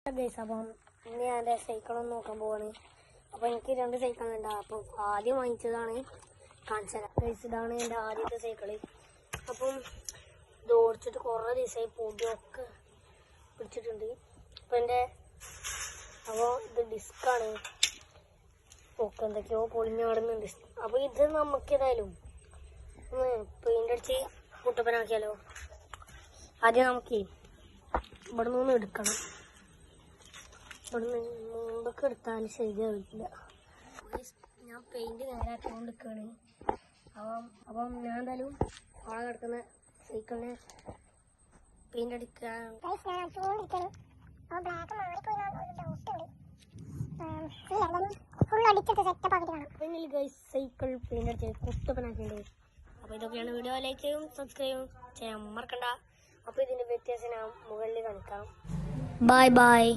അപ്പം ഇന്ന് ഞാൻ എൻ്റെ സൈക്കിളൊന്ന് നോക്കാൻ പോവാണ്. അപ്പോൾ എനിക്ക് 2 സൈക്കിളുണ്ട്. അപ്പോൾ ആദ്യം വാങ്ങിച്ചതാണ് കാണിച്ചത്. ഇതാണ് എൻ്റെ ആദ്യത്തെ സൈക്കിള്. അപ്പം ഇത് ഓടിച്ചിട്ട് കുറേ ദിവസമായി പൊടിയൊക്കെ പിടിച്ചിട്ടുണ്ട്. അപ്പോൾ ഇത് ഡിസ്ക്കാണ്. ഒക്കെ എന്തൊക്കെയോ പൊളിഞ്ഞാടുന്നുണ്ട്. അപ്പോൾ ഇത് നമുക്ക് ഏതായാലും ഒന്ന് പെയിൻ്റ് അടിച്ച് മുട്ടപ്പനാക്കിയാലോ. ആദ്യം നമുക്ക് ഇവിടെ നിന്ന് എടുക്കണം. ഇവിടുന്ന് മുമ്പൊക്കെ എടുത്താൽ ശരിയാവില്ല. ഞാൻ പെയിന്റ് നേരാക്കിക്കൊണ്ടിരിക്കുകയാണ്. അപ്പം ഞാൻ എന്തായാലും അവിടെ കിടക്കുന്ന സൈക്കിളിന് പെയിന്റ് അടിക്കാൻ സൈക്കിൾ പെയിന്റ് അടിച്ച് കുട്ടപ്പനാക്കിയിട്ടുണ്ട്. അപ്പോൾ ഇതൊക്കെയാണ് വീഡിയോ. ലൈക്ക് ചെയ്യും സബ്സ്ക്രൈബ് ചെയ്യാൻ മറക്കണ്ട. അപ്പോൾ ഇതിൻ്റെ വ്യത്യാസം ഞാൻ മുകളിൽ കാണിക്കാം. Bye bye.